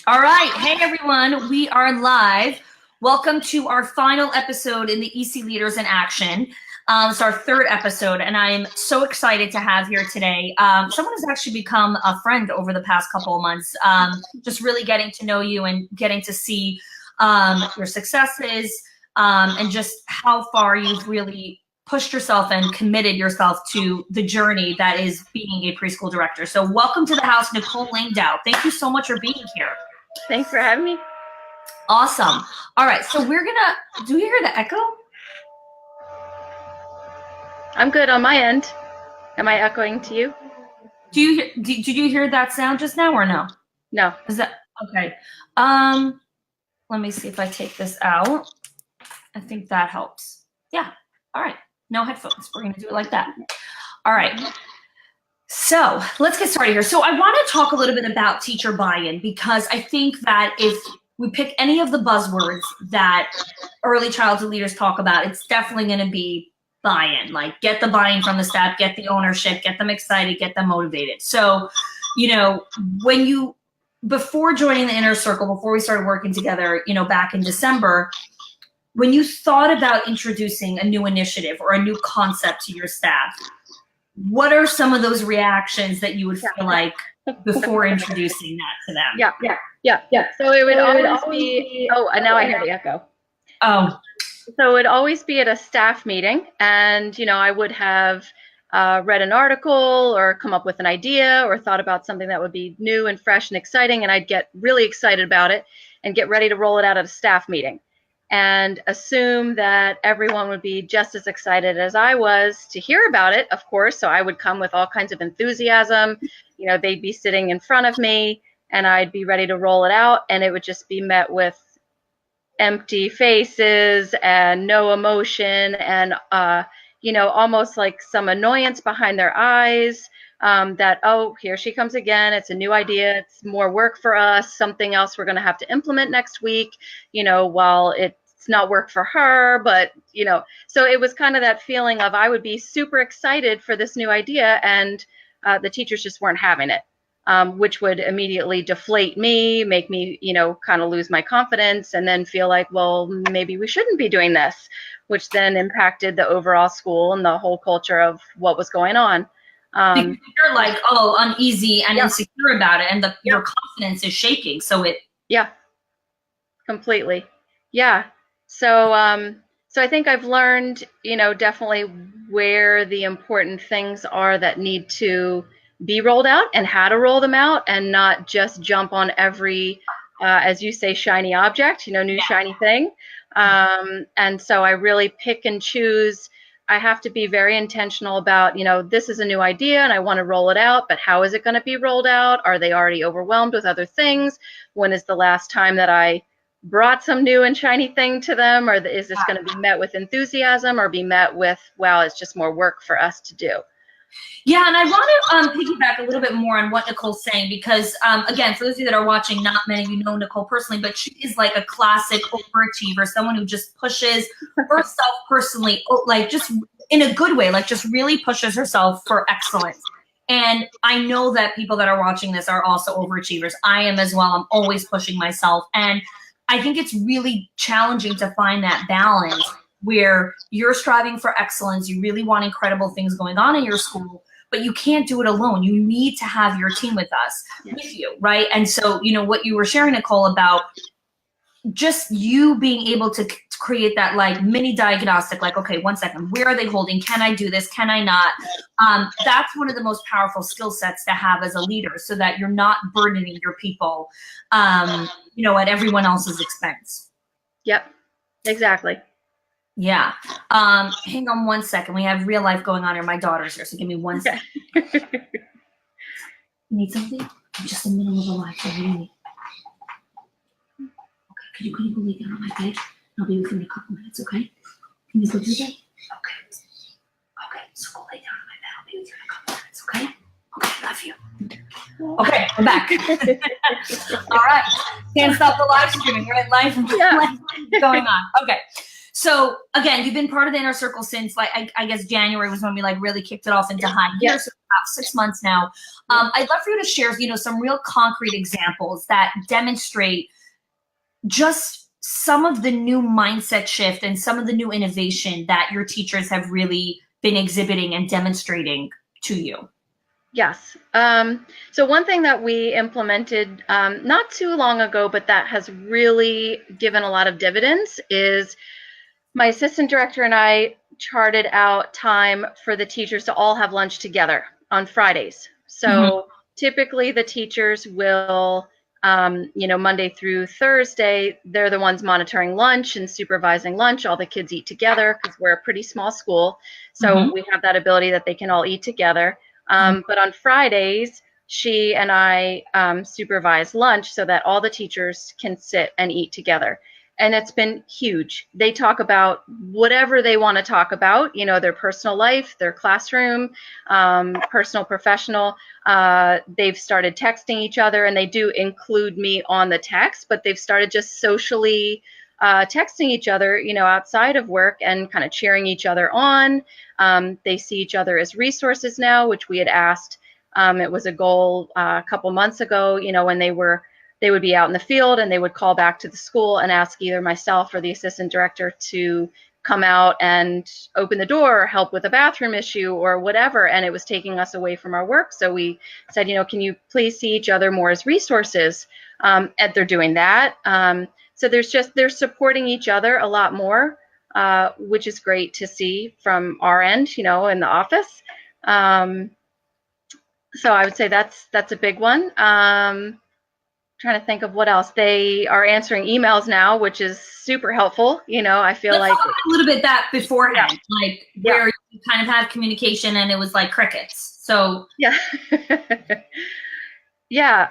All right. Hey, everyone. We are live. Welcome to our final episode in the EC Leaders in Action. It's our third episode, and I am so excited to have here today someone who's actually become a friend over the past couple of months, just really getting to know you and getting to see your successes and just how far you've really pushed yourself and committed yourself to the journey that is being a preschool director. So welcome to the house, Nicole Langdow. Thank you so much for being here. Thanks for having me. Awesome. All right, so we're gonna, do you hear the echo? I'm good on my end. Am I echoing to you? Did you hear that sound just now or no? No. Is that, okay. Let me see if I take this out. I think that helps. Yeah, all right, no headphones. We're gonna do it like that. All right. So let's get started here. So I want to talk a little bit about teacher buy-in, because I think that if we pick any of the buzzwords that early childhood leaders talk about, it's definitely going to be buy-in, like get the buy-in from the staff, get the ownership, get them excited, get them motivated. So, you know, before joining the Inner Circle, before we started working together, you know, back in December, when you thought about introducing a new initiative or a new concept to your staff, what are some of those reactions that you would feel like before introducing that to them? Yeah. So it would always be, oh, and now I hear the echo. Oh. So it would always be at a staff meeting, and, you know, I would have read an article or come up with an idea or thought about something that would be new and fresh and exciting, and I'd get really excited about it and get ready to roll it out at a staff meeting, and assume that everyone would be just as excited as I was to hear about it, of course. So I would come with all kinds of enthusiasm. You know, they'd be sitting in front of me, and I'd be ready to roll it out, and it would just be met with empty faces and no emotion and, you know, almost like some annoyance behind their eyes. That, oh, here she comes again. It's a new idea. It's more work for us. Something else we're going to have to implement next week, you know, while it's not work for her, but, you know, so it was kind of that feeling of I would be super excited for this new idea, and the teachers just weren't having it, which would immediately deflate me, make me, you know, kind of lose my confidence, and then feel like, well, maybe we shouldn't be doing this, which then impacted the overall school and the whole culture of what was going on. Because you're like, oh, uneasy and insecure about it, and your confidence is shaking. So completely. Yeah. So I think I've learned, you know, definitely where the important things are that need to be rolled out and how to roll them out, and not just jump on every, as you say, shiny object, you know, new shiny thing. And so I really pick and choose. I have to be very intentional about, you know, this is a new idea and I want to roll it out, but how is it going to be rolled out? Are they already overwhelmed with other things? When is the last time that I brought some new and shiny thing to them? Or is this going to be met with enthusiasm or be met with, wow, it's just more work for us to do? Yeah, and I want to piggyback a little bit more on what Nicole's saying, because, again, for those of you that are watching, not many of you know Nicole personally, but she is like a classic overachiever, someone who just pushes herself personally, like just in a good way, like just really pushes herself for excellence. And I know that people that are watching this are also overachievers. I am as well. I'm always pushing myself. And I think it's really challenging to find that balance where you're striving for excellence, you really want incredible things going on in your school, but you can't do it alone. You need to have your team with you, right? And so, you know, what you were sharing, Nicole, about just you being able to create that like mini diagnostic, like, okay, 1 second, where are they holding? Can I do this? Can I not? That's one of the most powerful skill sets to have as a leader, so that you're not burdening your people, you know, at everyone else's expense. Yep, exactly. Yeah. Hang on 1 second. We have real life going on here. My daughter's here, so give me 1 second. You need something? I'm just in the middle of a live, so what do you need? Okay, can you go lay down on my bed? I'll be with you in a couple minutes, okay? Can you go do that? Okay. Okay, so go lay down on my bed. I'll be with you in a couple minutes, okay? Okay, love you. Okay, I'm back. All right. Can't stop the live streaming, right? Life going on. Okay. So again, you've been part of the Inner Circle since, like, I guess January was when we like really kicked it off into high gear. So about 6 months now. I'd love for you to share, some real concrete examples that demonstrate just some of the new mindset shift and some of the new innovation that your teachers have really been exhibiting and demonstrating to you. Yes. So one thing that we implemented not too long ago, but that has really given a lot of dividends, is my assistant director and I charted out time for the teachers to all have lunch together on Fridays. So typically the teachers will, Monday through Thursday, they're the ones monitoring lunch and supervising lunch. All the kids eat together because we're a pretty small school. So we have that ability that they can all eat together. But on Fridays, she and I supervise lunch so that all the teachers can sit and eat together. And it's been huge. They talk about whatever they want to talk about, their personal life, their classroom, personal, professional. They've started texting each other, and they do include me on the text, but they've started just socially texting each other, outside of work and kind of cheering each other on. They see each other as resources now, which we had asked. It was a goal a couple months ago, when they would be out in the field and they would call back to the school and ask either myself or the assistant director to come out and open the door or help with a bathroom issue or whatever. And it was taking us away from our work. So we said, can you please see each other more as resources? And they're doing that. So they're supporting each other a lot more, which is great to see from our end, in the office. So I would say that's a big one. Trying to think of what else. They are answering emails now, which is super helpful. I feel Let's like talk a little bit that beforehand, Yeah. where you kind of have communication and it was like crickets. So yeah. Yeah.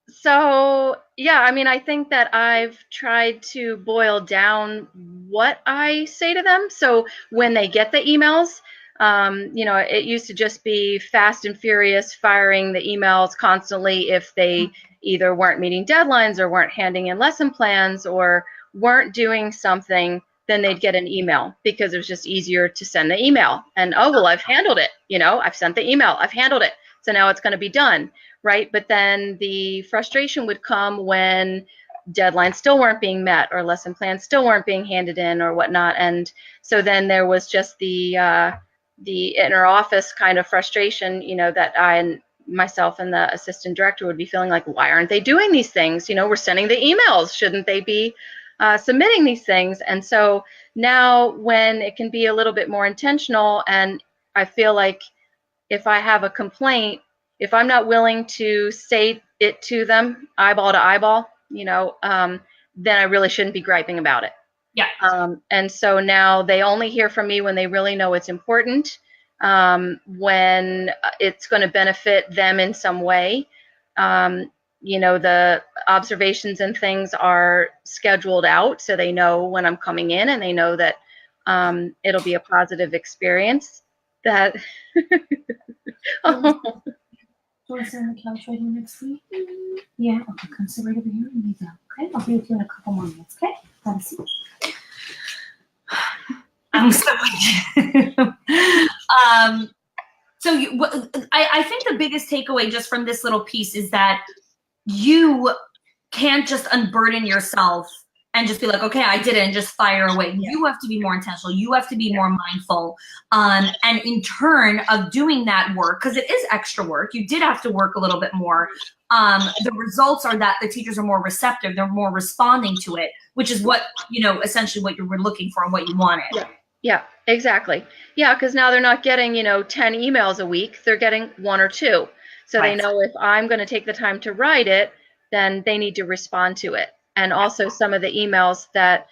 So yeah, I think that I've tried to boil down what I say to them. So when they get the emails, it used to just be fast and furious firing the emails constantly if they either weren't meeting deadlines or weren't handing in lesson plans or weren't doing something. Then they'd get an email because it was just easier to send the email. And, oh, well, I've handled it. I've sent the email. I've handled it. So now it's going to be done, right? But then the frustration would come when deadlines still weren't being met or lesson plans still weren't being handed in or whatnot. And so then there was just the inner office kind of frustration, that I and myself and the assistant director would be feeling like, why aren't they doing these things? We're sending the emails. Shouldn't they be submitting these things? And so now when it can be a little bit more intentional, and I feel like if I have a complaint, if I'm not willing to say it to them eyeball to eyeball, then I really shouldn't be griping about it. yeah. And so now they only hear from me when they really know it's important, when it's going to benefit them in some way. The observations and things are scheduled out so they know when I'm coming in and they know that it'll be a positive experience. That Do you want to sit on the couch right here next to me? Yeah, okay, come sit right over here and lay down, okay? I'll be with you in a couple more minutes, okay? Have a seat. I'm sorry. I think the biggest takeaway just from this little piece is that you can't just unburden yourself and just be like, okay, I did it, and just fire away. You have to be more intentional. You have to be more mindful. And in turn of doing that work, because it is extra work, you did have to work a little bit more. The results are that the teachers are more receptive. They're more responding to it, which is what, essentially what you were looking for and what you wanted. Yeah, exactly. Yeah, because now they're not getting, 10 emails a week. They're getting 1 or 2. So Right. They know if I'm going to take the time to write it, then they need to respond to it. And also some of the emails that,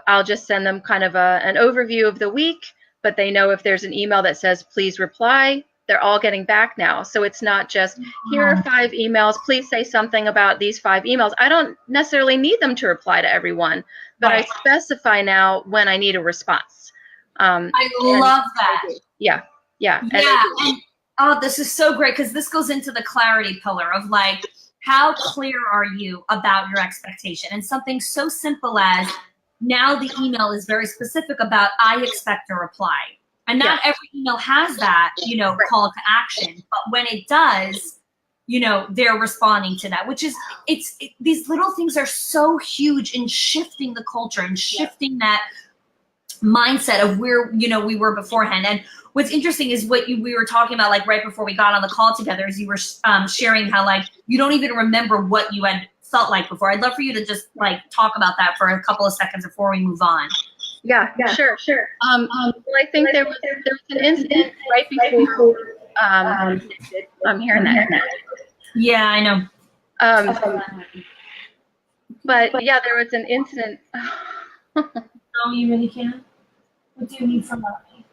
I'll just send them kind of an overview of the week, but they know if there's an email that says, please reply, they're all getting back now. So it's not just, here are 5 emails, please say something about these 5 emails. I don't necessarily need them to reply to everyone, but Right. I specify now when I need a response. I love that. Yeah. And, oh, this is so great, because this goes into the clarity pillar of like, how clear are you about your expectation? And something so simple as now the email is very specific about, I expect a reply. And not every email has that, you know, call to action. But when it does, you know, they're responding to that, which is, these little things are so huge in shifting the culture and shifting that mindset of where, you know, we were beforehand. And what's interesting is what we were talking about, like right before we got on the call together, is you were sharing how like you don't even remember what you had felt like before. I'd love for you to just like talk about that for a couple of seconds before we move on. Yeah, sure. Well, I think there was an incident right before. I'm hearing that. Yeah, I know. But yeah, there was an incident. No, you really can't. What do you need from me?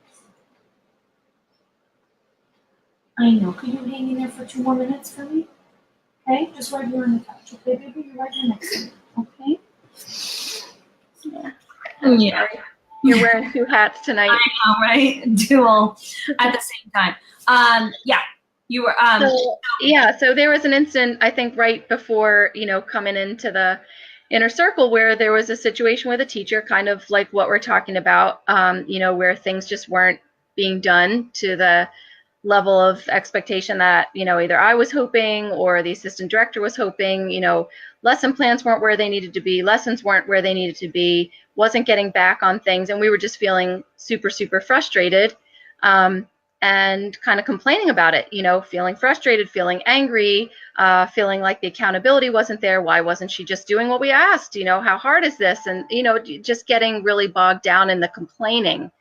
I know. Can you hang in there for 2 more minutes for me? Okay, just right here on the couch. Okay, baby, you're right here next to me. Okay. Yeah. You're wearing 2 hats tonight. I know, right? Dual at the same time. Yeah. You were so there was an incident, I think, right before, you know, coming into the inner circle, where there was a situation with a teacher, kind of like what we're talking about, you know, where things just weren't being done to the level of expectation that, you know, either I was hoping or the assistant director was hoping. You know, lesson plans weren't where they needed to be, lessons weren't where they needed to be, wasn't getting back on things, and we were just feeling super frustrated, and kind of complaining about it, you know, feeling frustrated, feeling angry, feeling like the accountability wasn't there. Why wasn't she just doing what we asked? You know, how hard is this? And, you know, just getting really bogged down in the complaining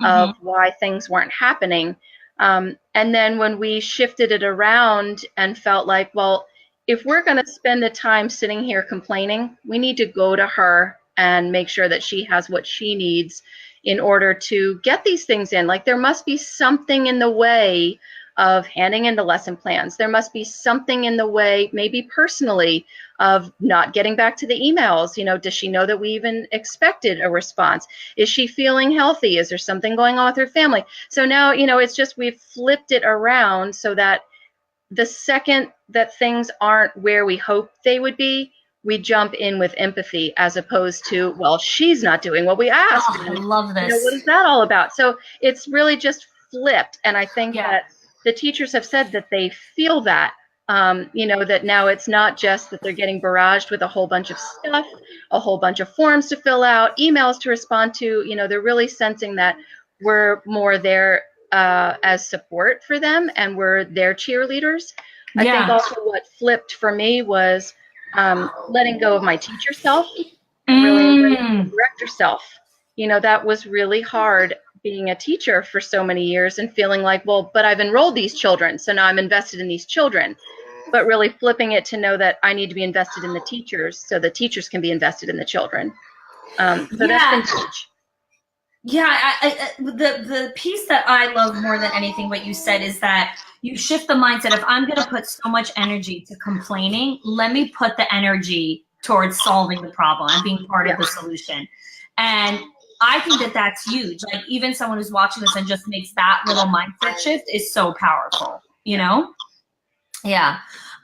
of why things weren't happening. And then when we shifted it around and felt like, well, if we're going to spend the time sitting here complaining, we need to go to her and make sure that she has what she needs in order to get these things in. Like, there must be something in the way of handing in the lesson plans. There must be something in the way, maybe personally, of not getting back to the emails. You know, does she know that we even expected a response? Is she feeling healthy? Is there something going on with her family? So now, you know, it's just, we've flipped it around so that the second that things aren't where we hope they would be, we jump in with empathy, as opposed to, well, she's not doing what we asked. Oh, I love this. You know, what is that all about? So it's really just flipped. And I think that the teachers have said that they feel that, you know, that now it's not just that they're getting barraged with a whole bunch of stuff, a whole bunch of forms to fill out, emails to respond to. You know, they're really sensing that we're more there as support for them, and we're their cheerleaders. I think also what flipped for me was letting go of my teacher self, really director self. You know, that was really hard, being a teacher for so many years and feeling like, well, but I've enrolled these children, so now I'm invested in these children. But really flipping it to know that I need to be invested in the teachers so the teachers can be invested in the children. So that's been huge. Yeah, the piece that I love more than anything what you said is that you shift the mindset. If I'm going to put so much energy to complaining, let me put the energy towards solving the problem and being part of the solution. And I think that that's huge. Like, even someone who's watching this and just makes that little mindset shift is so powerful, you know? Yeah.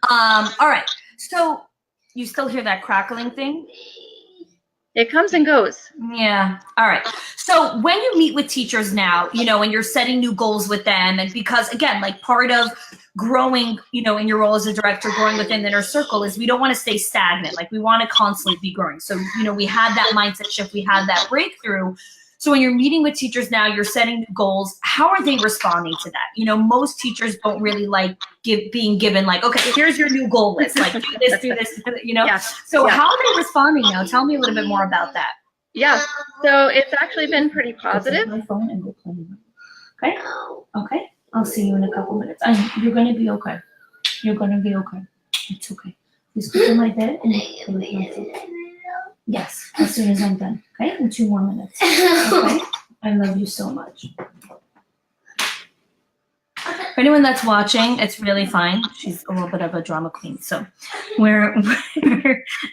All right. So you still hear that crackling thing? It comes and goes. Yeah. All right. So when you meet with teachers now, you know, and you're setting new goals with them, and because, again, like, part of growing, you know, in your role as a director, growing within the inner circle, is we don't want to stay stagnant. Like, we want to constantly be growing. So, you know, we had that mindset shift, we had that breakthrough. So when you're meeting with teachers now, you're setting new goals. How are they responding to that? You know, most teachers don't really like being given, like, okay, here's your new goal list. Like, do this, you know? So how are they responding now? Tell me a little bit more about that. Yeah. So it's actually been pretty positive. My phone and we'll play. Okay. Okay. I'll see you in a couple minutes. You're going to be okay. You're going to be okay. It's okay. Just go to my bed and yes, as soon as I'm done. Okay, in 2 more minutes. Okay, I love you so much. For anyone that's watching, it's really fine. She's a little bit of a drama queen, so we're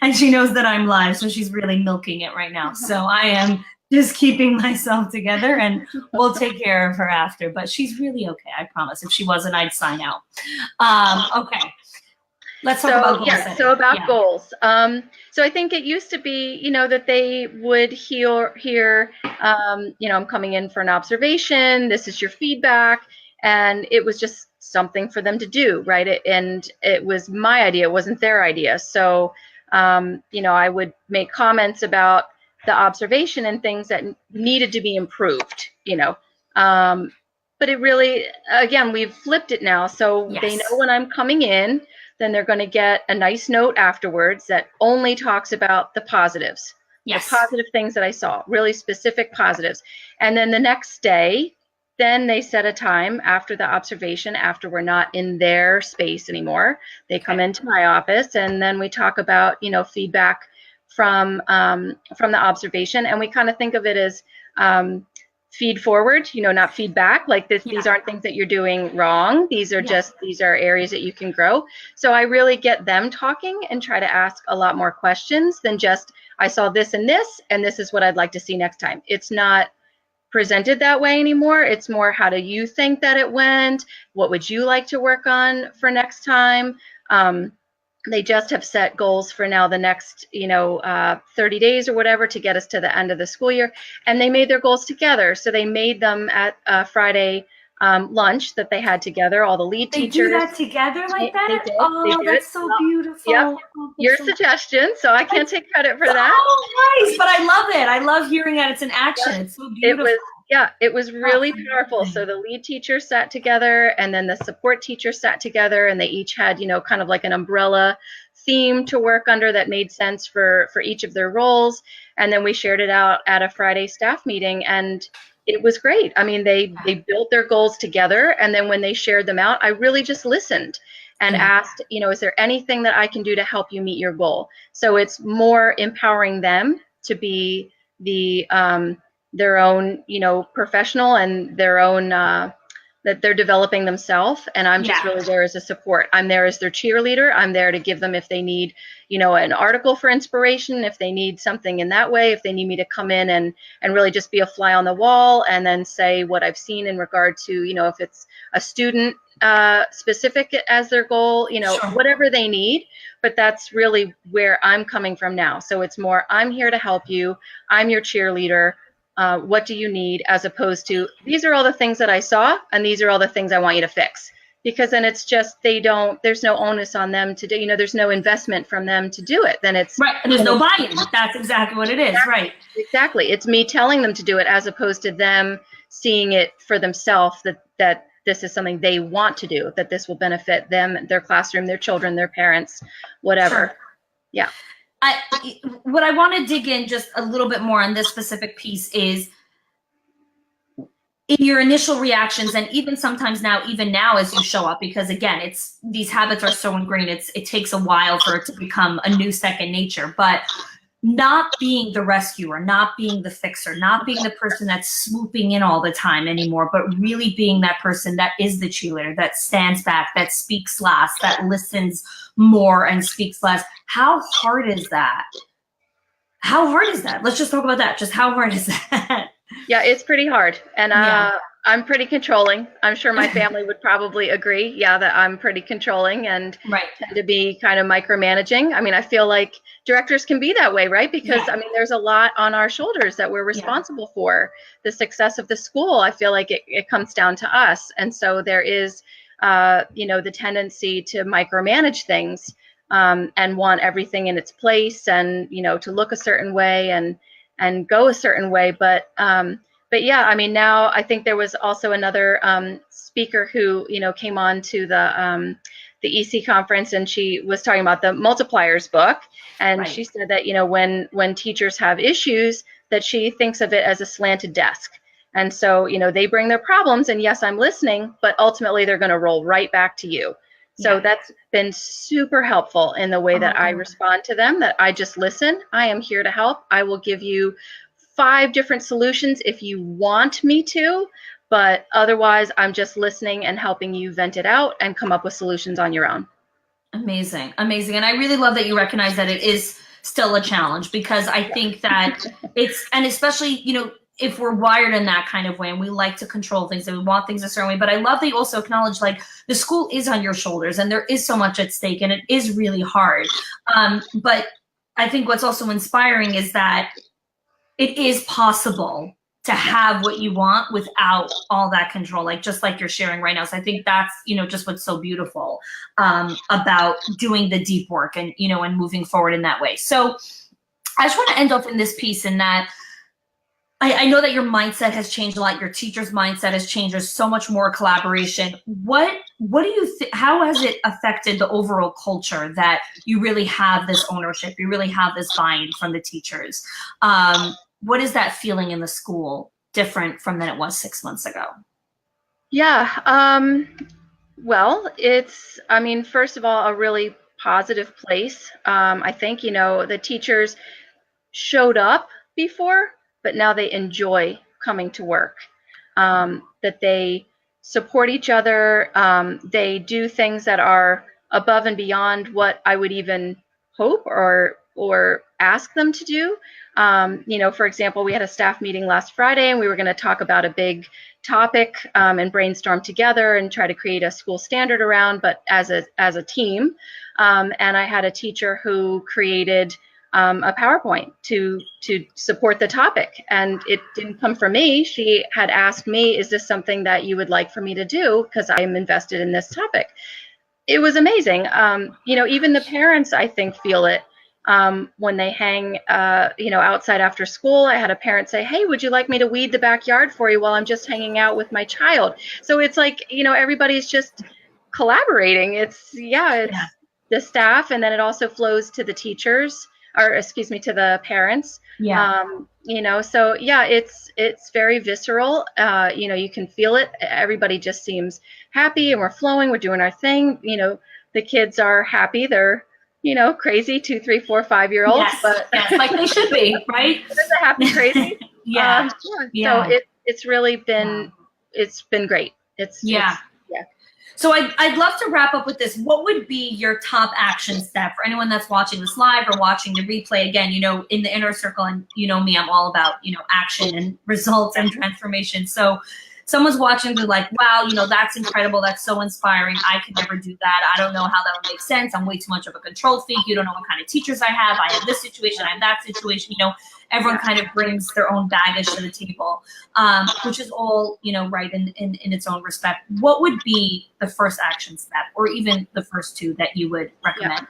and she knows that I'm live, so she's really milking it right now. So I am just keeping myself together, and we'll take care of her after. But she's really okay, I promise. If she wasn't, I'd sign out. Okay. Let's talk about goal yeah, setting. so about goals. So I think it used to be, that they would hear, I'm coming in for an observation. This is your feedback, and it was just something for them to do, right? And it was my idea; it wasn't their idea. So, I would make comments about the observation and things that needed to be improved. But it really, again, we've flipped it now, so they know when I'm coming in. Then they're going to get a nice note afterwards that only talks about the positives, the positive things that I saw, really specific positives. And then the next day, then they set a time after the observation, after we're not in their space anymore. They come into my office, and then we talk about, feedback from the observation, and we kind of think of it as feed forward, not feedback. Like these aren't things that you're doing wrong. These are these are areas that you can grow. So I really get them talking and try to ask a lot more questions than just, I saw this, and this is what I'd like to see next time. It's not presented that way anymore. It's more, how do you think that it went? What would you like to work on for next time? They just have set goals for now the next, 30 days or whatever to get us to the end of the school year. And they made their goals together. So they made them at Friday lunch that they had together, all the lead teachers. They do that together like that? They did. Oh, that's so beautiful. Yep. Your suggestion, so I can't take credit for that. Oh, nice, but I love it. I love hearing that it's in action. Yeah. It's so beautiful. It was really powerful. So the lead teacher sat together, and then the support teacher sat together, and they each had, kind of like an umbrella theme to work under that made sense for each of their roles. And then we shared it out at a Friday staff meeting, and it was great. I mean, they built their goals together, and then when they shared them out, I really just listened and asked, is there anything that I can do to help you meet your goal? So it's more empowering them to be their own, professional, and their own, that they're developing themselves. And I'm just really there as a support. I'm there as their cheerleader. I'm there to give them, if they need, an article for inspiration, if they need something in that way, if they need me to come in and really just be a fly on the wall and then say what I've seen in regard to, if it's a student specific as their goal, whatever they need. But that's really where I'm coming from now. So it's more, I'm here to help you. I'm your cheerleader. What do you need, as opposed to, these are all the things that I saw, and these are all the things I want you to fix. Because then it's just, there's no onus on them to do, there's no investment from them to do it. Then it's right. And there's no buy-in. That's exactly what it is. Exactly. Right. Exactly. It's me telling them to do it, as opposed to them seeing it for themselves, that this is something they want to do, that this will benefit them, their classroom, their children, their parents, whatever. Sure. Yeah. What I want to dig in just a little bit more on this specific piece is, in your initial reactions, and even sometimes now, even now as you show up, because again, these habits are so ingrained, it takes a while for it to become a new second nature. But not being the rescuer, not being the fixer, not being the person that's swooping in all the time anymore, but really being that person that is the cheerleader, that stands back, that speaks last, that listens more and speaks less. How hard is that? How hard is that? Let's just talk about that. Just how hard is that? Yeah, it's pretty hard. And I'm pretty controlling. I'm sure my family would probably agree. Yeah, that I'm pretty controlling and tend to be kind of micromanaging. I mean, I feel like directors can be that way, right? Because I mean, there's a lot on our shoulders that we're responsible for. The success of the school, I feel like it comes down to us. And so there is, the tendency to micromanage things and want everything in its place, and, to look a certain way and go a certain way. But yeah, I mean, now I think there was also another speaker who, came on to the EC conference, and she was talking about the Multipliers book. And she said that, when teachers have issues, that she thinks of it as a slanted desk. And so, they bring their problems, and yes, I'm listening, but ultimately they're going to roll right back to you. So that's been super helpful in the way that I respond to them, that I just listen. I am here to help. I will give you 5 different solutions if you want me to, but otherwise I'm just listening and helping you vent it out and come up with solutions on your own. Amazing. Amazing. And I really love that you recognize that it is still a challenge, because I think that and especially, if we're wired in that kind of way and we like to control things and we want things a certain way. But I love that you also acknowledge like the school is on your shoulders and there is so much at stake and it is really hard. But I think what's also inspiring is that it is possible to have what you want without all that control, like just like you're sharing right now. So I think that's, just what's so beautiful about doing the deep work and, and moving forward in that way. So I just want to end off in this piece in that I know that your mindset has changed a lot. Your teacher's mindset has changed. There's so much more collaboration. What do you think, how has it affected the overall culture that you really have this ownership, you really have this buy-in from the teachers? What is that feeling in the school different from than it was 6 months ago? Yeah, well, it's, first of all, a really positive place. I think, the teachers showed up before, but now they enjoy coming to work, that they support each other. They do things that are above and beyond what I would even hope or ask them to do. For example, we had a staff meeting last Friday and we were going to talk about a big topic and brainstorm together and try to create a school standard around, but as a team. And I had a teacher who created a PowerPoint to support the topic. And it didn't come from me. She had asked me, is this something that you would like for me to do? Because I'm invested in this topic. It was amazing. Even the parents, I think, feel it when they hang, outside after school. I had a parent say, hey, would you like me to weed the backyard for you while I'm just hanging out with my child? So it's like, everybody's just collaborating. It's the staff, and then it also flows to the teachers. Or excuse me, to the parents. Yeah. So yeah, it's very visceral. You can feel it. Everybody just seems happy and we're flowing, we're doing our thing. The kids are happy. They're, crazy 2, 3, 4, 5-year-olds, yes, but yes, like they should be, right? It's a happy crazy. Yeah. So it's really been, it's been great. It's So I'd love to wrap up with this. What would be your top action step for anyone that's watching this live or watching the replay? Again, in the inner circle, and me, I'm all about, action and results and transformation. So someone's watching, they're like, wow, that's incredible. That's so inspiring. I could never do that. I don't know how that would make sense. I'm way too much of a control freak. You don't know what kind of teachers I have. I have this situation. I have that situation. Everyone kind of brings their own baggage to the table, which is all, right in its own respect. What would be the first action step, or even the first two that you would recommend?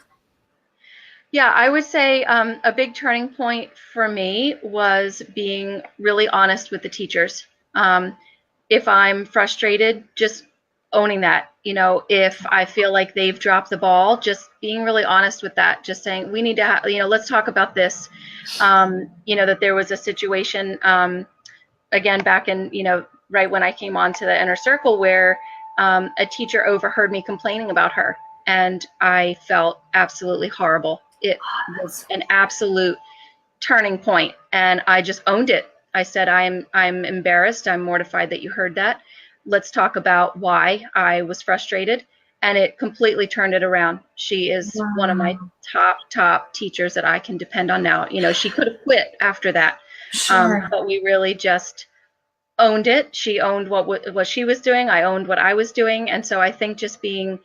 Yeah, I would say a big turning point for me was being really honest with the teachers. If I'm frustrated, just owning that. If I feel like they've dropped the ball, just being really honest with that. Just saying, we need to, let's talk about this. That there was a situation, again, back in, right when I came onto the inner circle, where a teacher overheard me complaining about her, and I felt absolutely horrible. It was an absolute turning point, and I just owned it. I said, I'm embarrassed. I'm mortified that you heard that. Let's talk about why I was frustrated. And it completely turned it around. She is one of my top teachers that I can depend on now. She could have quit after that. Sure. But we really just owned it. She owned what she was doing. I owned what I was doing. And so I think just being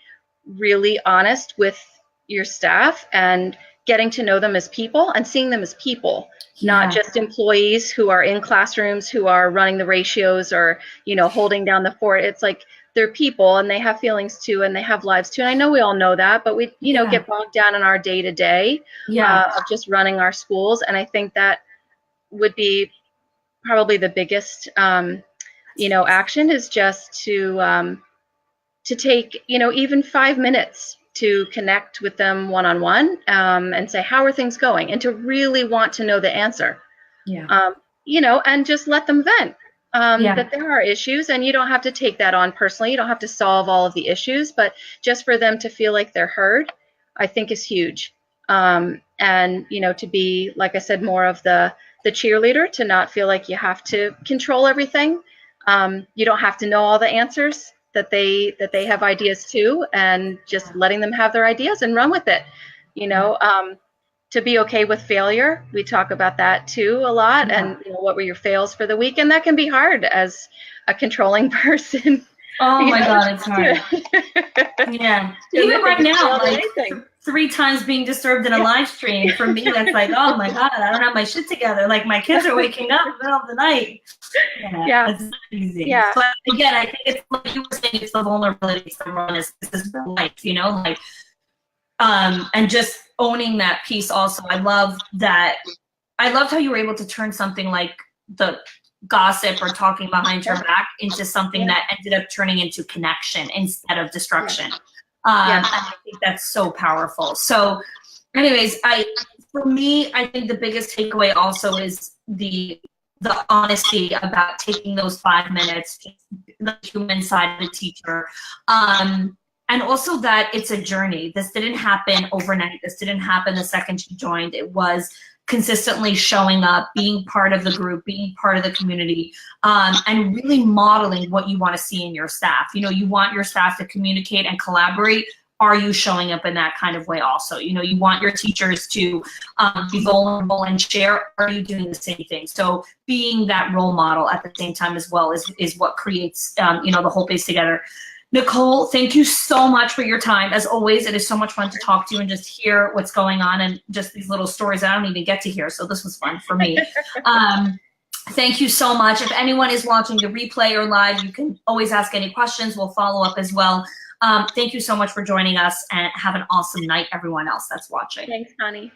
really honest with your staff and getting to know them as people and seeing them as people, not just employees who are in classrooms, who are running the ratios or, holding down the fort. It's like they're people and they have feelings too, and they have lives too. And I know we all know that, but we, get bogged down in our day to day of just running our schools. And I think that would be probably the biggest, action is just to take, even 5 minutes to connect with them one-on-one, and say, how are things going? And to really want to know the answer, and just let them vent, that there are issues, and you don't have to take that on personally. You don't have to solve all of the issues, but just for them to feel like they're heard, I think is huge. And, to be, like I said, more of the cheerleader, to not feel like you have to control everything. You don't have to know all the answers, that they have ideas too, and just letting them have their ideas and run with it. to be okay with failure. We talk about that too a lot. Yeah. And what were your fails for the week? And that can be hard as a controlling person. Oh my God, it's hard. Yeah. Even right now, like 3 times being disturbed in a live stream, for me, that's like, oh my God, I don't have my shit together. Like my kids are waking up in the middle of the night. Yeah. It's not easy. Yeah. But again, I think it's like you were saying, it's the vulnerability to run this is real life, like, and just owning that piece also. I loved how you were able to turn something like the gossip or talking behind your back into something that ended up turning into connection instead of destruction. And I think that's so powerful. So anyways, for me, I think the biggest takeaway also is the honesty about taking those 5 minutes, the human side of the teacher. And also that it's a journey. This didn't happen overnight. This didn't happen the second you joined. It was consistently showing up, being part of the group, being part of the community, and really modeling what you want to see in your staff. You want your staff to communicate and collaborate. Are you showing up in that kind of way also? You want your teachers to be vulnerable and share. Are you doing the same thing? So being that role model at the same time as well is what creates, the whole piece together. Nicole, thank you so much for your time. As always, it is so much fun to talk to you and just hear what's going on and just these little stories I don't even get to hear. So this was fun for me. Thank you so much. If anyone is watching the replay or live, you can always ask any questions. We'll follow up as well. Thank you so much for joining us, and have an awesome night, everyone else that's watching. Thanks, Connie.